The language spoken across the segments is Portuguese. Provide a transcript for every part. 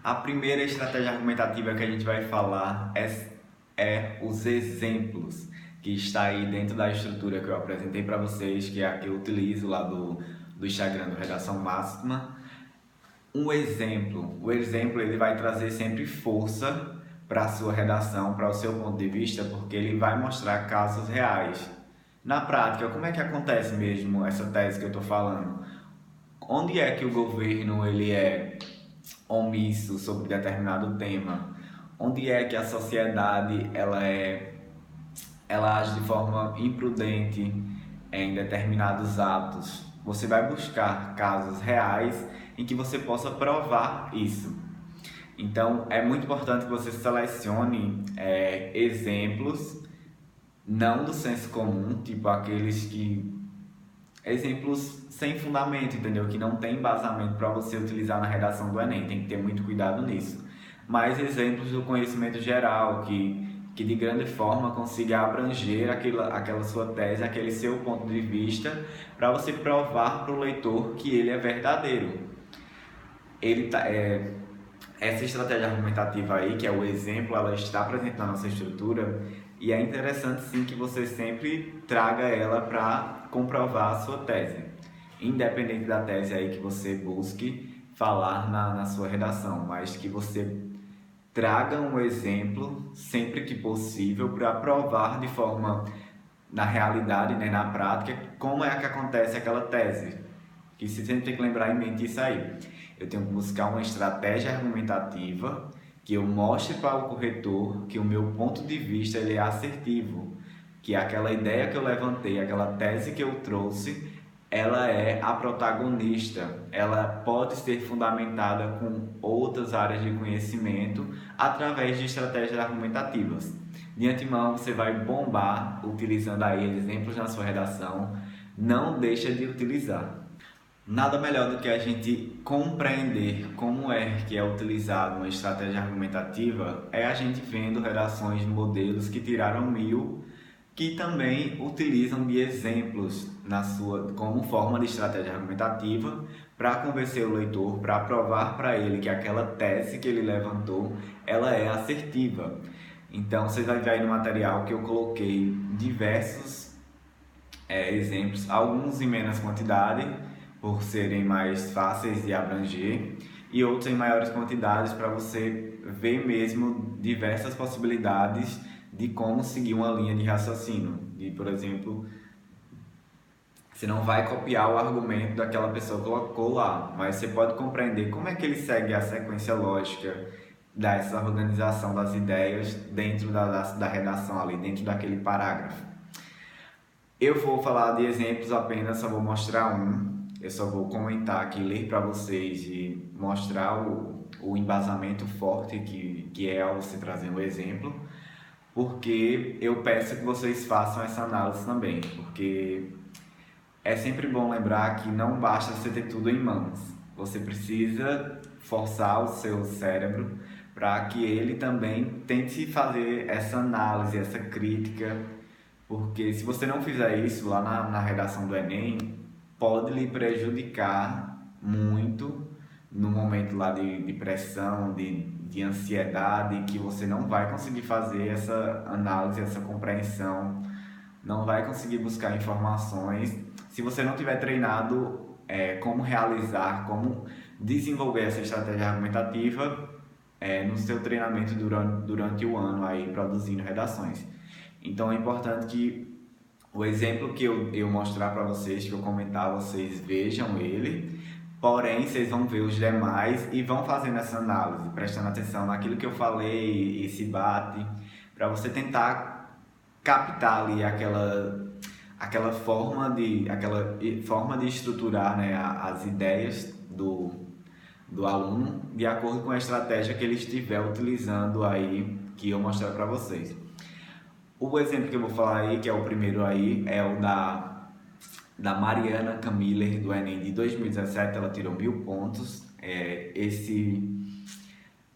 A primeira estratégia argumentativa que a gente vai falar é os exemplos, que está aí dentro da estrutura que eu apresentei para vocês, que é a que eu utilizo lá do Instagram do Redação Máxima. O exemplo ele vai trazer sempre força para a sua redação, para o seu ponto de vista, porque ele vai mostrar casos reais. Na prática, como é que acontece mesmo essa tese que eu estou falando? Onde é que o governo ele é omisso sobre determinado tema? Onde é que a sociedade ela age de forma imprudente em determinados atos? Você vai buscar casos reais em que você possa provar isso. Então, é muito importante que você selecione exemplos não do senso comum, tipo aqueles que exemplos sem fundamento, entendeu? Que não tem embasamento para você utilizar na redação do Enem, tem que ter muito cuidado nisso. Mas exemplos do conhecimento geral, que de grande forma consiga abranger aquela sua tese, aquele seu ponto de vista, para você provar para o leitor que ele é verdadeiro. Essa estratégia argumentativa aí, que é o exemplo, ela está presente na nossa estrutura e é interessante sim que você sempre traga ela para comprovar a sua tese, independente da tese aí que você busque falar na sua redação, mas que você traga um exemplo sempre que possível para provar de forma, na realidade, né, na prática, como é que acontece aquela tese. Que você sempre tem que lembrar em mente isso aí. Eu tenho que buscar uma estratégia argumentativa que eu mostre para o corretor que o meu ponto de vista ele é assertivo, que aquela ideia que eu levantei, aquela tese que eu trouxe, ela é a protagonista, ela pode ser fundamentada com outras áreas de conhecimento através de estratégias argumentativas. De antemão, você vai bombar utilizando aí exemplos na sua redação, não deixa de utilizar. Nada melhor do que a gente compreender como é que é utilizado uma estratégia argumentativa é a gente vendo redações de modelos que tiraram 1000 que também utilizam de exemplos como forma de estratégia argumentativa para convencer o leitor, para provar para ele que aquela tese que ele levantou ela é assertiva. Então vocês vão ver aí no material que eu coloquei diversos exemplos, alguns em menos quantidade, por serem mais fáceis de abranger, e outros em maiores quantidades para você ver mesmo diversas possibilidades de como seguir uma linha de raciocínio. E, por exemplo, você não vai copiar o argumento daquela pessoa que colocou lá, mas você pode compreender como é que ele segue a sequência lógica dessa organização das ideias dentro da redação ali, dentro daquele parágrafo. Eu vou falar de exemplos apenas, só vou mostrar um. Eu só vou comentar aqui, ler para vocês e mostrar o embasamento forte que é ao você trazer um exemplo, porque eu peço que vocês façam essa análise também, porque é sempre bom lembrar que não basta você ter tudo em mãos, você precisa forçar o seu cérebro para que ele também tente fazer essa análise, essa crítica, porque se você não fizer isso lá na redação do Enem, pode lhe prejudicar muito no momento lá de pressão, de ansiedade, que você não vai conseguir fazer essa análise, essa compreensão, não vai conseguir buscar informações se você não tiver treinado como realizar, como desenvolver essa estratégia argumentativa no seu treinamento durante o ano aí produzindo redações. Então é importante que o exemplo que eu mostrar para vocês, que eu comentar, vocês vejam ele, porém vocês vão ver os demais e vão fazendo essa análise, prestando atenção naquilo que eu falei, esse bate, para você tentar captar ali aquela forma de estruturar, né, as ideias do aluno de acordo com a estratégia que ele estiver utilizando aí, que eu mostrar para vocês. O exemplo que eu vou falar aí, que é o primeiro aí, é o da Mariana Camiller, do Enem de 2017, ela tirou 1000 pontos.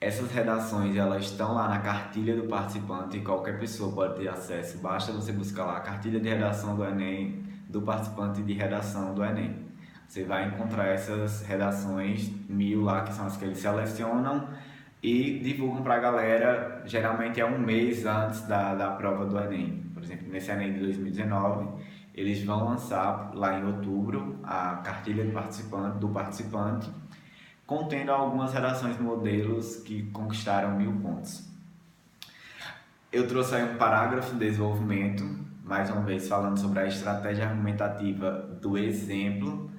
Essas redações, elas estão lá na cartilha do participante e qualquer pessoa pode ter acesso. Basta você buscar lá a cartilha de redação do Enem, do participante de redação do Enem. Você vai encontrar essas redações 1000 lá, que são as que eles selecionam e divulgam para a galera, geralmente é um mês antes da prova do Enem. Por exemplo, nesse Enem de 2019, eles vão lançar lá em outubro a cartilha do participante, contendo algumas redações modelos que conquistaram 1000 pontos. Eu trouxe aí um parágrafo de desenvolvimento, mais uma vez falando sobre a estratégia argumentativa do exemplo.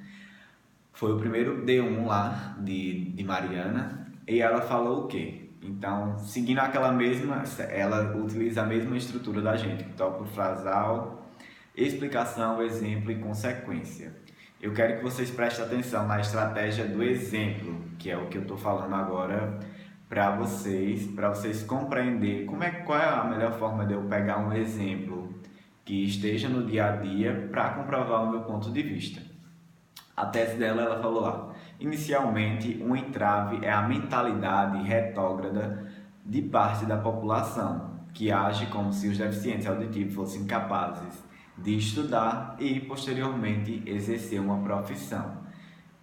Foi o primeiro D1 lá de Mariana, e ela falou o quê? Então, seguindo aquela mesma, ela utiliza a mesma estrutura da gente, tópico frasal, explicação, exemplo e consequência. Eu quero que vocês prestem atenção na estratégia do exemplo, que é o que eu estou falando agora para vocês compreenderem qual é a melhor forma de eu pegar um exemplo que esteja no dia a dia para comprovar o meu ponto de vista. A tese dela, ela falou lá: inicialmente, um entrave é a mentalidade retrógrada de parte da população, que age como se os deficientes auditivos fossem capazes de estudar e, posteriormente, exercer uma profissão.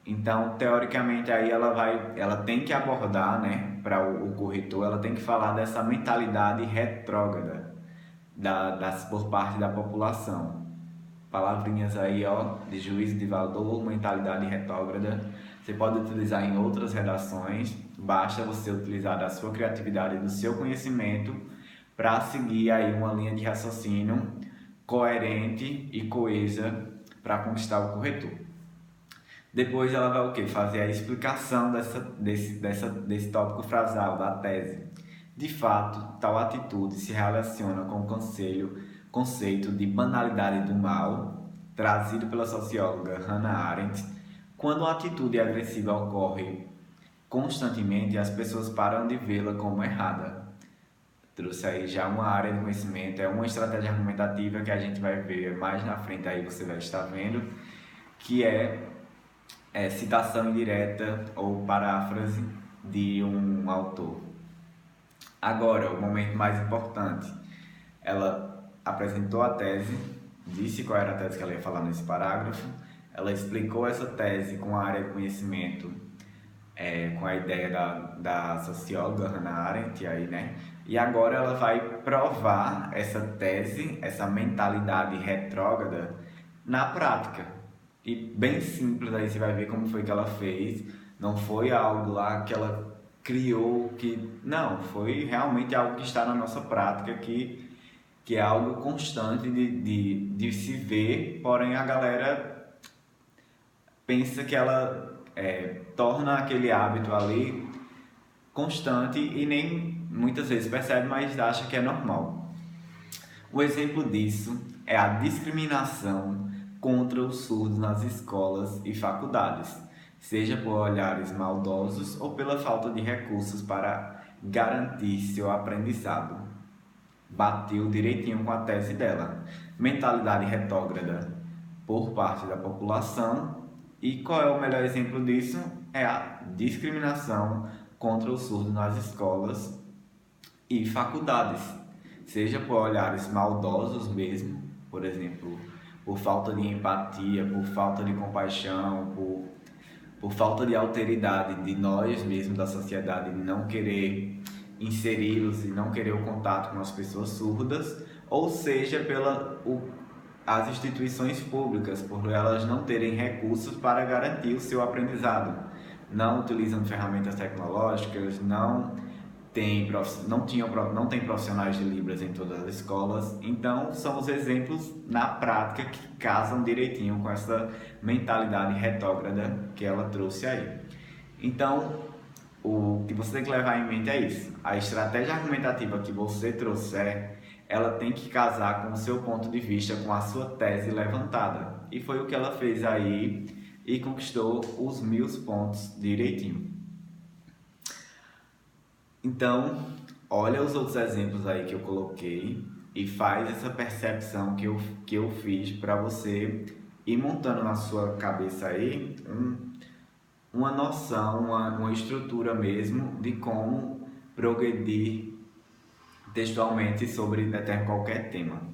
Então, teoricamente, aí ela tem que abordar, né, para o corretor, ela tem que falar dessa mentalidade retrógrada por parte da população. Palavrinhas aí, ó, de juízo de valor, mentalidade retrógrada. Você pode utilizar em outras redações, basta você utilizar da sua criatividade e do seu conhecimento para seguir aí uma linha de raciocínio coerente e coesa para conquistar o corretor. Depois ela vai o quê? Fazer a explicação desse tópico frasal da tese. De fato, tal atitude se relaciona com o conceito de banalidade do mal, trazido pela socióloga Hannah Arendt. Quando uma atitude agressiva ocorre constantemente, as pessoas param de vê-la como errada. Trouxe aí já uma área de conhecimento, é uma estratégia argumentativa que a gente vai ver mais na frente, aí você vai estar vendo, que é citação indireta ou paráfrase de um autor. Agora, o momento mais importante. Ela apresentou a tese, disse qual era a tese que ela ia falar nesse parágrafo, ela explicou essa tese com a área de conhecimento, com a ideia da socióloga Hannah Arendt, aí, né? E agora ela vai provar essa tese, essa mentalidade retrógrada na prática. E bem simples, aí você vai ver como foi que ela fez. Não foi algo lá que ela criou, não, foi realmente algo que está na nossa prática, que é algo constante de se ver, porém a galera pensa que ela torna aquele hábito ali constante e nem muitas vezes percebe, mas acha que é normal. O exemplo disso é a discriminação contra os surdos nas escolas e faculdades, seja por olhares maldosos ou pela falta de recursos para garantir seu aprendizado. Bateu direitinho com a tese dela. Mentalidade retrógrada por parte da população. E qual é o melhor exemplo disso? É a discriminação contra os surdos nas escolas e faculdades, seja por olhares maldosos mesmo, por exemplo, por falta de empatia, por falta de compaixão, por falta de alteridade de nós mesmos, da sociedade, de não querer inseri-los e não querer o contato com as pessoas surdas, ou seja, as instituições públicas, por elas não terem recursos para garantir o seu aprendizado. Não utilizam ferramentas tecnológicas, não tem profissionais de Libras em todas as escolas. Então, são os exemplos na prática que casam direitinho com essa mentalidade retrógrada que ela trouxe aí. Então, o que você tem que levar em mente é isso. A estratégia argumentativa que você trouxer, ela tem que casar com o seu ponto de vista, com a sua tese levantada. E foi o que ela fez aí e conquistou os 1000 pontos direitinho. Então, olha os outros exemplos aí que eu coloquei e faz essa percepção que eu fiz para você ir montando na sua cabeça aí uma noção, uma estrutura mesmo de como progredir textualmente sobre qualquer tema.